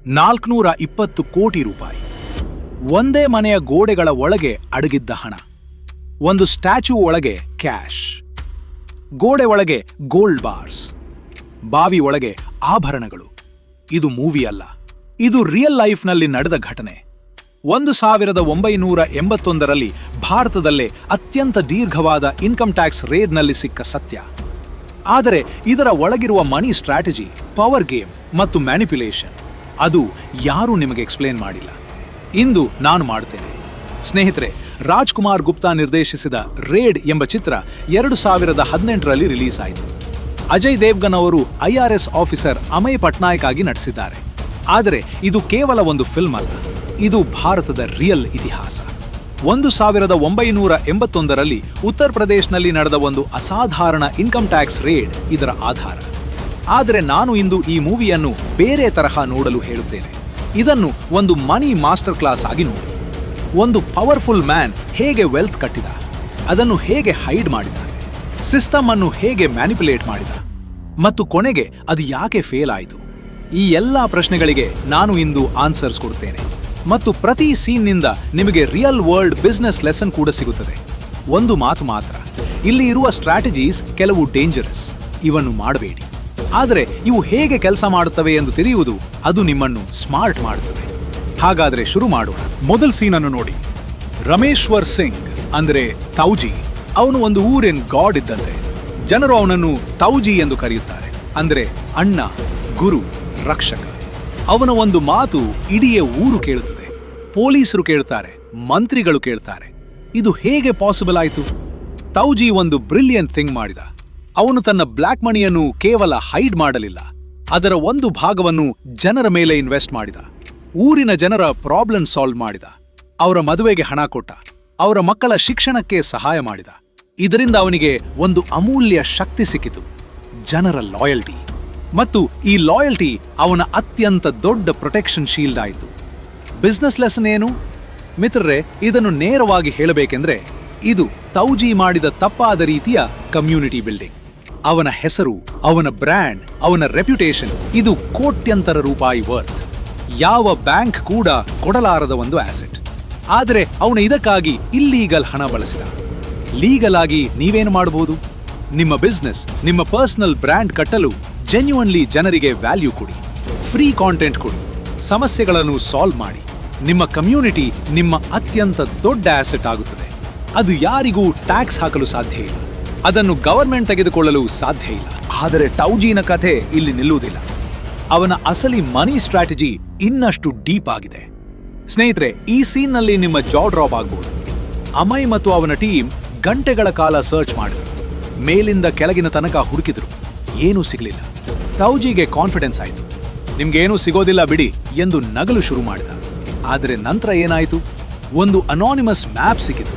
420 ಕೋಟಿ ರೂಪಾಯಿ. ಒಂದೇ ಮನೆಯ ಗೋಡೆಗಳ ಒಳಗೆ ಅಡಗಿದ್ದ ಹಣ. ಒಂದು ಸ್ಟ್ಯಾಚ್ಯೂ ಒಳಗೆ ಕ್ಯಾಶ್. ಗೋಡೆ ಒಳಗೆ ಗೋಲ್ಡ್ ಬಾರ್ಸ್. ಬಾವಿ ಒಳಗೆ ಆಭರಣಗಳು. ಇದು ಮೂವಿ ಅಲ್ಲ, ಇದು ರಿಯಲ್ ಲೈಫ್ನಲ್ಲಿ ನಡೆದ ಘಟನೆ. 1981ರಲ್ಲಿ ಭಾರತದಲ್ಲೇ ಅತ್ಯಂತ ದೀರ್ಘವಾದ ಇನ್ಕಮ್ ಟ್ಯಾಕ್ಸ್ ರೇಡ್ನಲ್ಲಿ ಸಿಕ್ಕ ಸತ್ಯ. ಆದರೆ ಇದರ ಒಳಗಿರುವ ಮನಿ ಸ್ಟ್ರಾಟಜಿ, ಪವರ್ ಗೇಮ್ ಮತ್ತು ಮ್ಯಾನಿಪ್ಯುಲೇಷನ್, ಅದು ಯಾರೂ ನಿಮಗೆ ಎಕ್ಸ್ಪ್ಲೇನ್ ಮಾಡಿಲ್ಲ. ಇಂದು ನಾನು ಮಾಡ್ತೇನೆ. ಸ್ನೇಹಿತರೆ, ರಾಜ್ಕುಮಾರ್ ಗುಪ್ತಾ ನಿರ್ದೇಶಿಸಿದ ರೇಡ್ ಎಂಬ ಚಿತ್ರ 2018ರಲ್ಲಿ ರಿಲೀಸ್ ಆಯಿತು. ಅಜಯ್ ದೇವ್ಗನ್ ಅವರು IRS ಆಫೀಸರ್ ಅಮಯ್ ಪಟ್ನಾಯಕ್ ಆಗಿ ನಟಿಸಿದ್ದಾರೆ. ಆದರೆ ಇದು ಕೇವಲ ಒಂದು ಫಿಲ್ಮ್ ಅಲ್ಲ, ಇದು ಭಾರತದ ರಿಯಲ್ ಇತಿಹಾಸ. 1981ರಲ್ಲಿ ಉತ್ತರ ಪ್ರದೇಶನಲ್ಲಿ ನಡೆದ ಒಂದು ಅಸಾಧಾರಣ ಇನ್ಕಮ್ ಟ್ಯಾಕ್ಸ್ ರೇಡ್ ಇದರ ಆಧಾರ. ಆದರೆ ನಾನು ಇಂದು ಈ ಮೂವಿಯನ್ನು ಬೇರೆ ತರಹ ನೋಡಲು ಹೇಳುತ್ತೇನೆ. ಇದನ್ನು ಒಂದು ಮನಿ ಮಾಸ್ಟರ್ ಕ್ಲಾಸ್ ಆಗಿ ನೋಡಿ. ಒಂದು ಪವರ್ಫುಲ್ ಮ್ಯಾನ್ ಹೇಗೆ ವೆಲ್ತ್ ಕಟ್ಟಿದ, ಅದನ್ನು ಹೇಗೆ ಹೈಡ್ ಮಾಡಿದ, ಸಿಸ್ಟಮ್ ಅನ್ನು ಹೇಗೆ ಮ್ಯಾನಿಪ್ಯುಲೇಟ್ ಮಾಡಿದ, ಮತ್ತು ಕೊನೆಗೆ ಅದು ಯಾಕೆ ಫೇಲ್ ಆಯಿತು. ಈ ಎಲ್ಲ ಪ್ರಶ್ನೆಗಳಿಗೆ ನಾನು ಇಂದು ಆನ್ಸರ್ಸ್ ಕೊಡ್ತೇನೆ. ಮತ್ತು ಪ್ರತಿ ಸೀನ್ನಿಂದ ನಿಮಗೆ ರಿಯಲ್ ವರ್ಲ್ಡ್ ಬಿಸ್ನೆಸ್ ಲೆಸನ್ ಕೂಡ ಸಿಗುತ್ತದೆ. ಒಂದು ಮಾತು ಮಾತ್ರ, ಇಲ್ಲಿ ಇರುವ ಸ್ಟ್ರಾಟಜೀಸ್ ಕೆಲವು ಡೇಂಜರಸ್, ಇವನ್ನು ಮಾಡಬೇಡಿ. ಆದರೆ ಇವು ಹೇಗೆ ಕೆಲಸ ಮಾಡುತ್ತವೆ ಎಂದು ತಿಳಿಯುವುದು ಅದು ನಿಮ್ಮನ್ನು ಸ್ಮಾರ್ಟ್ ಮಾಡುತ್ತದೆ. ಹಾಗಾದರೆ ಶುರು ಮಾಡೋಣ. ಮೊದಲ ಸೀನನ್ನು ನೋಡಿ. ರಮೇಶ್ವರ್ ಸಿಂಗ್ ಅಂದರೆ ತೌಜಿ, ಅವನು ಒಂದು ಊರಿನ ಗಾಡ್ ಇದ್ದಂತೆ. ಜನರು ಅವನನ್ನು ತೌಜಿ ಎಂದು ಕರೆಯುತ್ತಾರೆ, ಅಂದರೆ ಅಣ್ಣ, ಗುರು, ರಕ್ಷಕ. ಅವನ ಒಂದು ಮಾತು ಇಡೀ ಊರು ಕೇಳುತ್ತದೆ. ಪೊಲೀಸರು ಕೇಳ್ತಾರೆ, ಮಂತ್ರಿಗಳು ಕೇಳ್ತಾರೆ, ಇದು ಹೇಗೆ ಪಾಸಿಬಲ್ ಆಯಿತು? ತೌಜಿ ಒಂದು ಬ್ರಿಲಿಯಂಟ್ ಥಿಂಗ್ ಮಾಡಿದ. ಅವನು ತನ್ನ ಬ್ಲ್ಯಾಕ್ ಮನಿಯನ್ನು ಕೇವಲ ಹೈಡ್ ಮಾಡಲಿಲ್ಲ, ಅದರ ಒಂದು ಭಾಗವನ್ನು ಜನರ ಮೇಲೆ ಇನ್ವೆಸ್ಟ್ ಮಾಡಿದ. ಊರಿನ ಜನರ ಪ್ರಾಬ್ಲಮ್ ಸಾಲ್ವ್ ಮಾಡಿದ, ಅವರ ಮದುವೆಗೆ ಹಣ ಕೊಟ್ಟ, ಅವರ ಮಕ್ಕಳ ಶಿಕ್ಷಣಕ್ಕೆ ಸಹಾಯ ಮಾಡಿದ. ಇದರಿಂದ ಅವನಿಗೆ ಒಂದು ಅಮೂಲ್ಯ ಶಕ್ತಿ ಸಿಕ್ಕಿತು, ಜನರ ಲಾಯಲ್ಟಿ. ಮತ್ತು ಈ ಲಾಯಲ್ಟಿ ಅವನ ಅತ್ಯಂತ ದೊಡ್ಡ ಪ್ರೊಟೆಕ್ಷನ್ ಶೀಲ್ಡ್ ಆಯಿತು. ಬಿಸ್ನೆಸ್ ಲೆಸನ್ ಏನು? ಮಿತ್ರರೇ, ಇದನ್ನು ನೇರವಾಗಿ ಹೇಳಬೇಕೆಂದ್ರೆ ಇದು ತೌಜಿ ಮಾಡಿದ ತಪ್ಪಾದ ರೀತಿಯ ಕಮ್ಯುನಿಟಿ ಬಿಲ್ಡಿಂಗ್. ಅವನ ಹೆಸರು, ಅವನ ಬ್ರ್ಯಾಂಡ್, ಅವನ ರೆಪ್ಯುಟೇಷನ್, ಇದು ಕೋಟ್ಯಂತರ ರೂಪಾಯಿ ವರ್ತ್. ಯಾವ ಬ್ಯಾಂಕ್ ಕೂಡ ಕೊಡಲಾರದ ಒಂದು ಆಸೆಟ್. ಆದರೆ ಅವನು ಇದಕ್ಕಾಗಿ ಇಲ್ಲೀಗಲ್ ಹಣ ಬಳಸಿದ. ಲೀಗಲ್ ಆಗಿ ನೀವೇನು ಮಾಡಬಹುದು? ನಿಮ್ಮ ಬಿಸ್ನೆಸ್, ನಿಮ್ಮ ಪರ್ಸನಲ್ ಬ್ರ್ಯಾಂಡ್ ಕಟ್ಟಲು ಜೆನ್ಯುವನ್ಲಿ ಜನರಿಗೆ ವ್ಯಾಲ್ಯೂ ಕೊಡಿ, ಫ್ರೀ ಕಾಂಟೆಂಟ್ ಕೊಡಿ, ಸಮಸ್ಯೆಗಳನ್ನು ಸಾಲ್ವ್ ಮಾಡಿ. ನಿಮ್ಮ ಕಮ್ಯುನಿಟಿ ನಿಮ್ಮ ಅತ್ಯಂತ ದೊಡ್ಡ ಆಸೆಟ್ ಆಗುತ್ತದೆ. ಅದು ಯಾರಿಗೂ ಟ್ಯಾಕ್ಸ್ ಹಾಕಲು ಸಾಧ್ಯ ಇಲ್ಲ, ಅದನ್ನು ಗವರ್ಮೆಂಟ್ ತೆಗೆದುಕೊಳ್ಳಲು ಸಾಧ್ಯ ಇಲ್ಲ. ಆದರೆ ಟೌಜಿನ ಕಥೆ ಇಲ್ಲಿ ನಿಲ್ಲುವುದಿಲ್ಲ. ಅವನ ಅಸಲಿ ಮನಿ ಸ್ಟ್ರಾಟಜಿ ಇನ್ನಷ್ಟು ಡೀಪ್ ಆಗಿದೆ. ಸ್ನೇಹಿತರೆ, ಈ ಸೀನ್ನಲ್ಲಿ ನಿಮ್ಮ ಜಾ ಡ್ರಾಪ್ ಆಗಬಹುದು. ಅಮಯ್ ಮತ್ತು ಅವನ ಟೀಮ್ ಗಂಟೆಗಳ ಕಾಲ ಸರ್ಚ್ ಮಾಡಿದರು, ಮೇಲಿಂದ ಕೆಳಗಿನ ತನಕ ಹುಡುಕಿದ್ರು, ಏನೂ ಸಿಗಲಿಲ್ಲ. ತೌಜಿಗೆ ಕಾನ್ಫಿಡೆನ್ಸ್ ಆಯಿತು, ನಿಮ್ಗೇನೂ ಸಿಗೋದಿಲ್ಲ ಬಿಡಿ ಎಂದು ನಗಲು ಶುರು ಮಾಡಿದ. ಆದರೆ ನಂತರ ಏನಾಯಿತು? ಒಂದು ಅನಾನಿಮಸ್ ಮ್ಯಾಪ್ ಸಿಕ್ಕಿತು.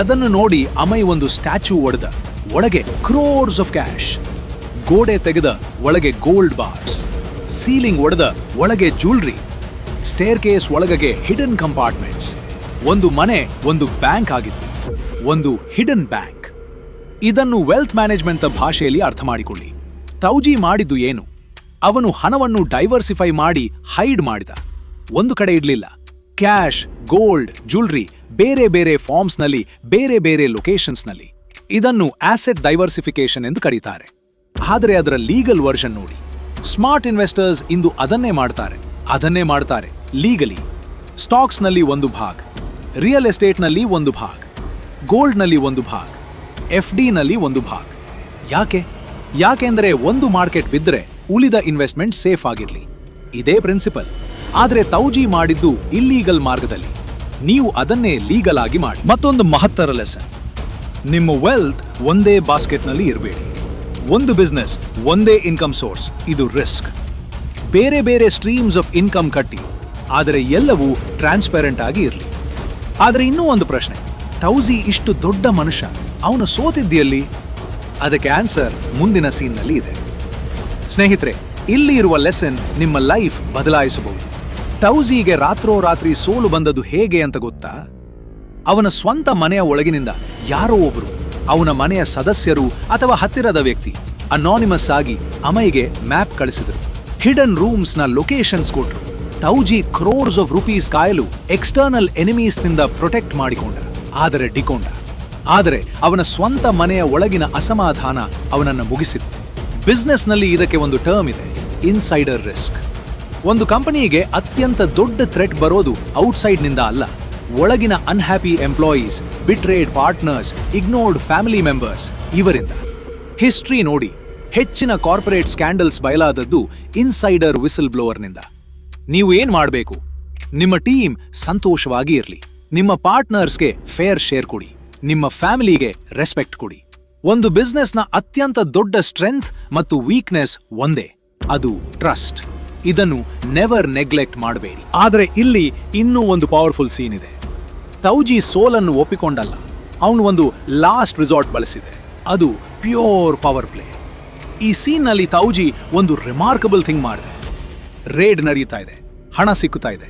ಅದನ್ನು ನೋಡಿ ಅಮಯ್ ಒಂದು ಸ್ಟ್ಯಾಚ್ಯೂ ಒಡೆದ, ಒಳಗೆ ಕ್ರೋರ್ಸ್ ಆಫ್ ಕ್ಯಾಶ್. ಗೋಡೆ ತೆಗೆದ, ಒಳಗೆ ಗೋಲ್ಡ್ ಬಾರ್ಸ್. ಸೀಲಿಂಗ್ ಒಡೆದ, ಒಳಗೆ ಜ್ಯುವೆಲ್ರಿ. ಸ್ಟೇರ್ ಕೇಸ್ ಒಳಗೆ ಹಿಡನ್ ಕಂಪಾರ್ಟ್ಮೆಂಟ್ಸ್. ಒಂದು ಮನೆ ಒಂದು ಬ್ಯಾಂಕ್ ಆಗಿತ್ತು, ಒಂದು ಹಿಡನ್ ಬ್ಯಾಂಕ್. ಇದನ್ನು ವೆಲ್ತ್ ಮ್ಯಾನೇಜ್ಮೆಂಟ್ ಭಾಷೆಯಲ್ಲಿ ಅರ್ಥ ಮಾಡಿಕೊಳ್ಳಿ. ತೌಜಿ ಮಾಡಿದ್ದು ಏನು? ಅವನು ಹಣವನ್ನು ಡೈವರ್ಸಿಫೈ ಮಾಡಿ ಹೈಡ್ ಮಾಡಿದ. ಒಂದು ಕಡೆ ಇಡಲಿಲ್ಲ. ಕ್ಯಾಶ್, ಗೋಲ್ಡ್, ಜ್ಯುವೆಲ್ರಿ ಬೇರೆ ಬೇರೆ ಫಾರ್ಮ್ಸ್ನಲ್ಲಿ, ಬೇರೆ ಬೇರೆ ಲೊಕೇಶನ್ಸ್ನಲ್ಲಿ. ಇದನ್ನು ಆಸೆಟ್ ಡೈವರ್ಸಿಫಿಕೇಶನ್ ಎಂದು ಕರೀತಾರೆ. ಆದರೆ ಅದರ ಲೀಗಲ್ ವರ್ಷನ್ ನೋಡಿ. ಸ್ಮಾರ್ಟ್ ಇನ್ವೆಸ್ಟರ್ಸ್ ಇಂದು ಅದನ್ನೇ ಮಾಡ್ತಾರೆ ಲೀಗಲಿ. ಸ್ಟಾಕ್ಸ್ನಲ್ಲಿ ಒಂದು ಭಾಗ್, ರಿಯಲ್ ಎಸ್ಟೇಟ್ನಲ್ಲಿ ಒಂದು ಭಾಗ್, ಗೋಲ್ಡ್ನಲ್ಲಿ ಒಂದು ಭಾಗ್, FDನಲ್ಲಿ ಒಂದು ಭಾಗ್. ಯಾಕೆಂದರೆ ಒಂದು ಮಾರ್ಕೆಟ್ ಬಿದ್ದರೆ ಉಳಿದ ಇನ್ವೆಸ್ಟ್ಮೆಂಟ್ ಸೇಫ್ ಆಗಿರಲಿ. ಇದೇ ಪ್ರಿನ್ಸಿಪಲ್. ಆದರೆ ತೌಜಿ ಮಾಡಿದ್ದು ಇಲ್ಲೀಗಲ್ ಮಾರ್ಗದಲ್ಲಿ. ನೀವು ಅದನ್ನೇ ಲೀಗಲ್ ಆಗಿ ಮಾಡಿ. ಮತ್ತೊಂದು ಮಹತ್ತರ ಲೆಸನ್, ನಿಮ್ಮ ವೆಲ್ತ್ ಒಂದೇ ಬಾಸ್ಕೆಟ್ನಲ್ಲಿ ಇರಬೇಡಿ. ಒಂದು ಬಿಸ್ನೆಸ್, ಒಂದೇ ಇನ್ಕಮ್ ಸೋರ್ಸ್, ಇದು ರಿಸ್ಕ್. ಬೇರೆ ಬೇರೆ ಸ್ಟ್ರೀಮ್ಸ್ ಆಫ್ ಇನ್ಕಮ್ ಕಟ್ಟಿ, ಆದರೆ ಎಲ್ಲವೂ ಟ್ರಾನ್ಸ್ಪರೆಂಟ್ ಆಗಿ ಇರಲಿ. ಆದರೆ ಇನ್ನೂ ಒಂದು ಪ್ರಶ್ನೆ, ತೌಜಿ ಇಷ್ಟು ದೊಡ್ಡ ಮನುಷ್ಯ, ಅವನು ಸೋತಿದ್ದಲ್ಲಿ? ಅದಕ್ಕೆ ಆನ್ಸರ್ ಮುಂದಿನ ಸೀನ್ನಲ್ಲಿ ಇದೆ. ಸ್ನೇಹಿತರೆ, ಇಲ್ಲಿ ಇರುವ ಲೆಸನ್ ನಿಮ್ಮ ಲೈಫ್ ಬದಲಾಯಿಸಬಹುದು. ತೌಜಿಗೆ ರಾತ್ರೋರಾತ್ರಿ ಸೋಲು ಬಂದದ್ದು ಹೇಗೆ ಅಂತ ಗೊತ್ತಾ? ಅವನ ಸ್ವಂತ ಮನೆಯ ಒಳಗಿನಿಂದ ಯಾರೋ ಒಬ್ಬರು, ಅವನ ಮನೆಯ ಸದಸ್ಯರು ಅಥವಾ ಹತ್ತಿರದ ವ್ಯಕ್ತಿ ಅನಾನಿಮಸ್ ಆಗಿ ಅಮಯ್ಗೆ ಮ್ಯಾಪ್ ಕಳಿಸಿದರು. ಹಿಡನ್ ರೂಮ್ಸ್ನ ಲೊಕೇಶನ್ಸ್ ಕೊಟ್ರು. ತೌಜಿ ಕ್ರೋರ್ಸ್ ಆಫ್ ರುಪೀಸ್ ಕಾಯಲು ಎಕ್ಸ್ಟರ್ನಲ್ ಎನಿಮೀಸ್ನಿಂದ ಪ್ರೊಟೆಕ್ಟ್ ಮಾಡಿಕೊಂಡ, ಆದರೆ ಡಿಕೊಂಡ. ಆದರೆ ಅವನ ಸ್ವಂತ ಮನೆಯ ಒಳಗಿನ ಅಸಮಾಧಾನ ಅವನನ್ನು ಮುಗಿಸಿತು. ಬಿಸ್ನೆಸ್ನಲ್ಲಿ ಇದಕ್ಕೆ ಒಂದು ಟರ್ಮ್ ಇದೆ, ಇನ್ಸೈಡರ್ ರಿಸ್ಕ್. ಒಂದು ಕಂಪನಿಗೆ ಅತ್ಯಂತ ದೊಡ್ಡ ಥ್ರೆಟ್ ಬರೋದು ಔಟ್ಸೈಡ್ನಿಂದ ಅಲ್ಲ, ಒಳಗಿನ unhappy employees, betrayed partners, ignored family members, ಇವರಿಂದ. ಹಿಸ್ಟ್ರಿ ನೋಡಿ, ಹೆಚ್ಚಿನ ಕಾರ್ಪೊರೇಟ್ ಸ್ಕ್ಯಾಂಡಲ್ಸ್ ಬಯಲಾದದ್ದು ಇನ್ಸೈಡರ್ ವಿಸಿಲ್ ಬ್ಲೋವರ್ನಿಂದ. ನೀವು ಏನ್ ಮಾಡಬೇಕು? ನಿಮ್ಮ ಟೀಮ್ ಸಂತೋಷವಾಗಿ ಇರಲಿ, ನಿಮ್ಮ ಪಾರ್ಟ್ನರ್ಸ್ಗೆ ಫೇರ್ ಶೇರ್ ಕೊಡಿ, ನಿಮ್ಮ ಫ್ಯಾಮಿಲಿಗೆ ರೆಸ್ಪೆಕ್ಟ್ ಕೊಡಿ. ಒಂದು ಬಿಸ್ನೆಸ್ನ ಅತ್ಯಂತ ದೊಡ್ಡ ಸ್ಟ್ರೆಂತ್ ಮತ್ತು ವೀಕ್ನೆಸ್ ಒಂದೇ, ಅದು ಟ್ರಸ್ಟ್. ಇದನ್ನು ನೆವರ್ ನೆಗ್ಲೆಕ್ಟ್ ಮಾಡಬೇಡಿ. ಆದರೆ ಇಲ್ಲಿ ಇನ್ನೂ ಒಂದು ಪವರ್ಫುಲ್ ಸೀನ್ ಇದೆ. ತೌಜಿ ಸೋಲನ್ನು ಒಪ್ಪಿಕೊಂಡಲ್ಲ, ಅವನು ಒಂದು ಲಾಸ್ಟ್ ರಿಸಾರ್ಟ್ ಬಳಸಿದೆ, ಅದು ಪ್ಯೂರ್ ಪವರ್ ಪ್ಲೇ. ಈ ಸೀನ್ನಲ್ಲಿ ತೌಜಿ ಒಂದು ರಿಮಾರ್ಕಬಲ್ ಥಿಂಗ್ ಮಾಡಿದೆ. ರೇಡ್ ನಡೀತಾ ಇದೆ, ಹಣ ಸಿಕ್ಕುತ್ತಾ ಇದೆ,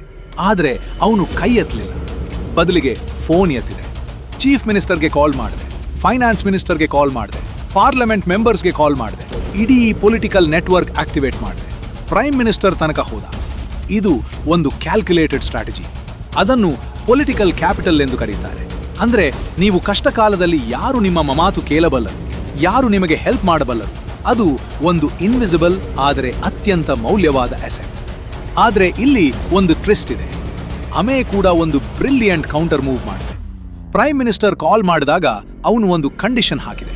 ಆದರೆ ಅವನು ಕೈ ಎತ್ತಲಿಲ್ಲ, ಬದಲಿಗೆ ಫೋನ್ ಎತ್ತಿದೆ. ಚೀಫ್ ಮಿನಿಸ್ಟರ್ಗೆ ಕಾಲ್ ಮಾಡಿದೆ, ಫೈನಾನ್ಸ್ ಮಿನಿಸ್ಟರ್ಗೆ ಕಾಲ್ ಮಾಡಿದೆ, ಪಾರ್ಲಿಮೆಂಟ್ ಮೆಂಬರ್ಸ್ಗೆ ಕಾಲ್ ಮಾಡಿದೆ, ಇಡೀ ಪೊಲಿಟಿಕಲ್ ನೆಟ್ವರ್ಕ್ ಆಕ್ಟಿವೇಟ್ ಮಾಡಿದೆ, ಪ್ರೈಮ್ ಮಿನಿಸ್ಟರ್ ತನಕ ಹೋದ. ಇದು ಒಂದು ಕ್ಯಾಲ್ಕುಲೇಟೆಡ್ ಸ್ಟ್ರಾಟಜಿ. ಅದನ್ನು ಪೊಲಿಟಿಕಲ್ ಕ್ಯಾಪಿಟಲ್ ಎಂದು ಕರೆಯುತ್ತಾರೆ. ಅಂದ್ರೆ ನೀವು ಕಷ್ಟ ಕಾಲದಲ್ಲಿ ಯಾರು ನಿಮ್ಮ ಮಾತು ಕೇಳಬಲ್ಲರು, ಯಾರು ನಿಮಗೆ ಹೆಲ್ಪ್ ಮಾಡಬಲ್ಲರು, ಅದು ಒಂದು ಇನ್ವಿಸಿಬಲ್ ಆದರೆ ಅತ್ಯಂತ ಮೌಲ್ಯವಾದ ಅಸೆಟ್. ಆದರೆ ಇಲ್ಲಿ ಒಂದು ಟ್ವಿಸ್ಟ್ ಇದೆ. ಅಮೇ ಕೂಡ ಒಂದು ಬ್ರಿಲಿಯಂಟ್ ಕೌಂಟರ್ ಮೂವ್ ಮಾಡಿದೆ. ಪ್ರೈಮ್ ಮಿನಿಸ್ಟರ್ ಕಾಲ್ ಮಾಡಿದಾಗ ಅವನು ಒಂದು ಕಂಡೀಷನ್ ಹಾಕಿದೆ.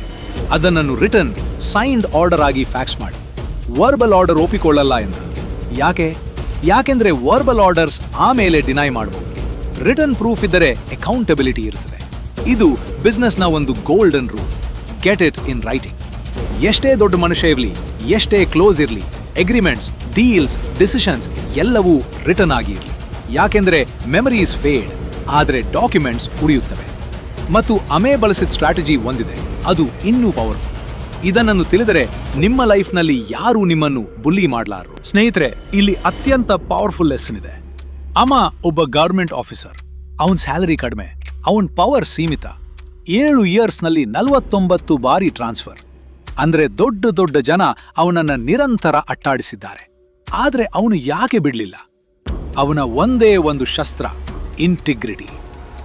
ಅದನ್ನು ರಿಟರ್ನ್ ಸೈನ್ಡ್ ಆರ್ಡರ್ ಆಗಿ ಫ್ಯಾಕ್ಸ್ ಮಾಡಿ, ವರ್ಬಲ್ ಆರ್ಡರ್ ಒಪ್ಪಿಕೊಳ್ಳಲ್ಲ ಎಂದು. ಯಾಕೆಂದ್ರೆ ವರ್ಬಲ್ ಆರ್ಡರ್ಸ್ ಆಮೇಲೆ ಡಿನೈ ಮಾಡಬಹುದು, ರಿಟರ್ನ್ ಪ್ರೂಫ್ ಇದ್ದರೆ ಅಕೌಂಟಬಿಲಿಟಿ ಇರುತ್ತದೆ. ಇದು ಬಿಸ್ನೆಸ್ನ ಒಂದು golden rule, get it in writing. ಎಷ್ಟೇ ದೊಡ್ಡ ಮನುಷ್ಯ ಇರಲಿ, ಎಷ್ಟೇ ಕ್ಲೋಸ್ ಇರಲಿ, ಅಗ್ರಿಮೆಂಟ್ಸ್, ಡೀಲ್ಸ್, ಡಿಸಿಷನ್ಸ್ ಎಲ್ಲವೂ ರಿಟರ್ನ್ ಆಗಿ ಇರಲಿ. ಯಾಕೆಂದ್ರೆ ಮೆಮರೀಸ್ ಫೇಡ್, ಆದರೆ ಡಾಕ್ಯುಮೆಂಟ್ಸ್ ಉಳಿಯುತ್ತವೆ. ಮತ್ತು ಅಮೇ ಬಳಸಿದ ಸ್ಟ್ರಾಟಜಿ ಒಂದಿದೆ, ಅದು ಇನ್ನೂ ಪವರ್ಫುಲ್. ಇದನ್ನು ತಿಳಿದರೆ ನಿಮ್ಮ ಲೈಫ್ನಲ್ಲಿ ಯಾರೂ ನಿಮ್ಮನ್ನು ಬುಲ್ಲಿ ಮಾಡಲಾರರು. ಸ್ನೇಹಿತರೆ, ಇಲ್ಲಿ ಅತ್ಯಂತ ಪವರ್ಫುಲ್ ಲೆಸನ್ ಇದೆ. ಅಮ ಒಬ್ಬ ಗವರ್ಮೆಂಟ್ ಆಫೀಸರ್, ಅವನ ಸ್ಯಾಲರಿ ಕಡಿಮೆ, ಅವನ ಪವರ್ ಸೀಮಿತ. 7 ಇಯರ್ಸ್ನಲ್ಲಿ 49 ಬಾರಿ ಟ್ರಾನ್ಸ್ಫರ್. ಅಂದ್ರೆ ದೊಡ್ಡ ದೊಡ್ಡ ಜನ ಅವನನ್ನ ನಿರಂತರ ಅಟ್ಟಾಡಿಸಿದ್ದಾರೆ. ಆದ್ರೆ ಅವನು ಯಾಕೆ ಬಿಡ್ಲಿಲ್ಲ? ಅವನ ಒಂದೇ ಒಂದು ಶಸ್ತ್ರ, ಇಂಟಿಗ್ರಿಟಿ.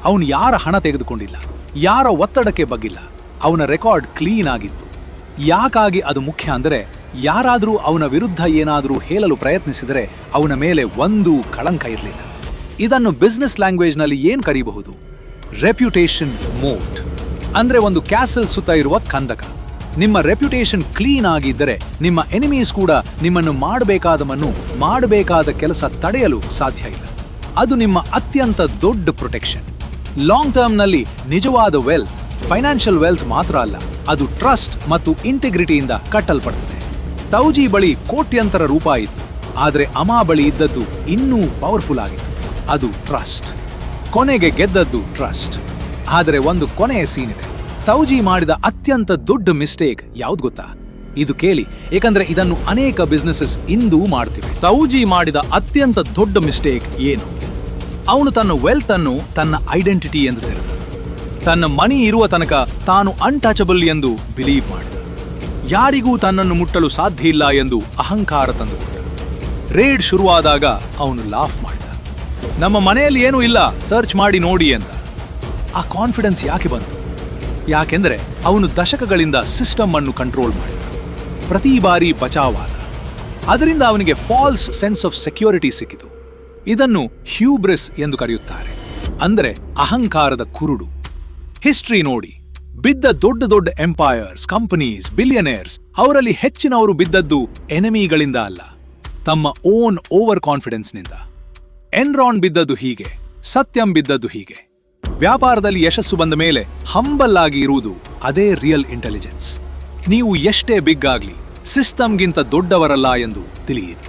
ಅವನು ಯಾರ ಹಣ ತೆಗೆದುಕೊಂಡಿಲ್ಲ, ಯಾರ ಒತ್ತಡಕ್ಕೆ ಬಗ್ಗಿಲ್ಲ. ಅವನ ರೆಕಾರ್ಡ್ ಕ್ಲೀನ್ ಆಗಿತ್ತು. ಯಾಕಾಗಿ ಅದು ಮುಖ್ಯ ಅಂದರೆ, ಯಾರಾದರೂ ಅವನ ವಿರುದ್ಧ ಏನಾದರೂ ಹೇಳಲು ಪ್ರಯತ್ನಿಸಿದರೆ ಅವನ ಮೇಲೆ ಒಂದೂ ಕಳಂಕ ಇರಲಿಲ್ಲ. ಇದನ್ನು ಬಿಸ್ನೆಸ್ ಲ್ಯಾಂಗ್ವೇಜ್ನಲ್ಲಿ ಏನ್ ಕರೀಬಹುದು? ರೆಪ್ಯುಟೇಷನ್ ಮೋಟ್. ಅಂದ್ರೆ ಒಂದು ಕ್ಯಾಸಲ್ ಸುತ್ತ ಇರುವ ಕಂದಕ. ನಿಮ್ಮ ರೆಪ್ಯುಟೇಷನ್ ಕ್ಲೀನ್ ಆಗಿದ್ದರೆ ನಿಮ್ಮ ಎನಿಮೀಸ್ ಕೂಡ ನಿಮ್ಮನ್ನು ಮಾಡಬೇಕಾದ ಕೆಲಸ ತಡೆಯಲು ಸಾಧ್ಯ ಇಲ್ಲ. ಅದು ನಿಮ್ಮ ಅತ್ಯಂತ ದೊಡ್ಡ ಪ್ರೊಟೆಕ್ಷನ್. ಲಾಂಗ್ ಟರ್ಮ್ನಲ್ಲಿ ನಿಜವಾದ ವೆಲ್ತ್ ಫೈನಾನ್ಷಿಯಲ್ ವೆಲ್ತ್ ಮಾತ್ರ ಅಲ್ಲ, ಅದು ಟ್ರಸ್ಟ್ ಮತ್ತು ಇಂಟಿಗ್ರಿಟಿಯಿಂದ ಕಟ್ಟಲ್ಪಡ್ತದೆ. ತೌಜಿ ಬಳಿ ಕೋಟ್ಯಂತರ ರೂಪಾಯಿ ಇತ್ತು, ಆದರೆ ಅಮಾ ಬಳಿ ಇದ್ದದ್ದು ಇನ್ನೂ ಪವರ್ಫುಲ್ ಆಗಿತ್ತು, ಅದು ಟ್ರಸ್ಟ್. ಕೊನೆಗೆ ಗೆದ್ದದ್ದು ಟ್ರಸ್ಟ್. ಆದರೆ ಒಂದು ಕೊನೆಯ ಸೀನ್ ಇದೆ. ತೌಜಿ ಮಾಡಿದ ಅತ್ಯಂತ ದೊಡ್ಡ ಮಿಸ್ಟೇಕ್ ಯಾವ್ದು ಗೊತ್ತಾ? ಇದು ಕೇಳಿ, ಏಕೆಂದ್ರೆ ಇದನ್ನು ಅನೇಕ ಬಿಸ್ನೆಸಸ್ ಇಂದೂ ಮಾಡ್ತಿವೆ. ತೌಜಿ ಮಾಡಿದ ಅತ್ಯಂತ ದೊಡ್ಡ ಮಿಸ್ಟೇಕ್ ಏನು? ಅವನು ತನ್ನ ವೆಲ್ತ್ ಅನ್ನು ತನ್ನ ಐಡೆಂಟಿಟಿ ಎಂದು ತೆರೆದ. ತನ್ನ ಮನಿ ಇರುವ ತನಕ ತಾನು ಅನ್ಟಚಬಲ್ ಎಂದು ಬಿಲೀವ್ ಮಾಡಿದ. ಯಾರಿಗೂ ತನ್ನನ್ನು ಮುಟ್ಟಲು ಸಾಧ್ಯ ಇಲ್ಲ ಎಂದು ಅಹಂಕಾರ ತಂದುಕೊಂಡ. ರೇಡ್ ಶುರುವಾದಾಗ ಅವನು ಲಾಫ್ ಮಾಡಿದ. ನಮ್ಮ ಮನೆಯಲ್ಲಿ ಏನೂ ಇಲ್ಲ, ಸರ್ಚ್ ಮಾಡಿ ನೋಡಿ ಅಂತ. ಆ ಕಾನ್ಫಿಡೆನ್ಸ್ ಯಾಕೆ ಬಂತು? ಯಾಕೆಂದ್ರೆ ಅವನು ದಶಕಗಳಿಂದ ಸಿಸ್ಟಮ್ ಅನ್ನು ಕಂಟ್ರೋಲ್ ಮಾಡಿದ. ಪ್ರತಿ ಬಾರಿ ಬಚಾವಾದ. ಅದರಿಂದ ಅವನಿಗೆ ಫಾಲ್ಸ್ ಸೆನ್ಸ್ ಆಫ್ ಸೆಕ್ಯೂರಿಟಿ ಸಿಕ್ಕಿತು. ಇದನ್ನು ಹ್ಯೂಬ್ರಿಸ್ ಎಂದು ಕರೆಯುತ್ತಾರೆ, ಅಂದರೆ ಅಹಂಕಾರದ ಕುರುಡು. ಹಿಸ್ಟ್ರಿ ನೋಡಿ, ಬಿದ್ದ ದೊಡ್ಡ ದೊಡ್ಡ ಎಂಪೈರ್ಸ್, ಕಂಪನೀಸ್, ಬಿಲಿಯನೇರ್ಸ್, ಅವರಲ್ಲಿ ಹೆಚ್ಚಿನವರು ಬಿದ್ದದ್ದು ಎನಿಮಿಗಳಿಂದ ಅಲ್ಲ, ತಮ್ಮ ಓನ್ ಓವರ್ ಕಾನ್ಫಿಡೆನ್ಸ್ನಿಂದ. ಎನ್ರಾನ್ ಬಿದ್ದದ್ದು ಹೀಗೆ, ಸತ್ಯಂ ಬಿದ್ದದ್ದು ಹೀಗೆ. ವ್ಯಾಪಾರದಲ್ಲಿ ಯಶಸ್ಸು ಬಂದ ಮೇಲೆ ಹಂಬಲ್ ಆಗಿ ಇರುವುದು ಅದೇ ರಿಯಲ್ ಇಂಟೆಲಿಜೆನ್ಸ್. ನೀವು ಎಷ್ಟೇ ಬಿಗ್ ಆಗಲಿ ಸಿಸ್ಟಮ್ಗಿಂತ ದೊಡ್ಡವರಲ್ಲ ಎಂದು ತಿಳಿಯಿರಿ.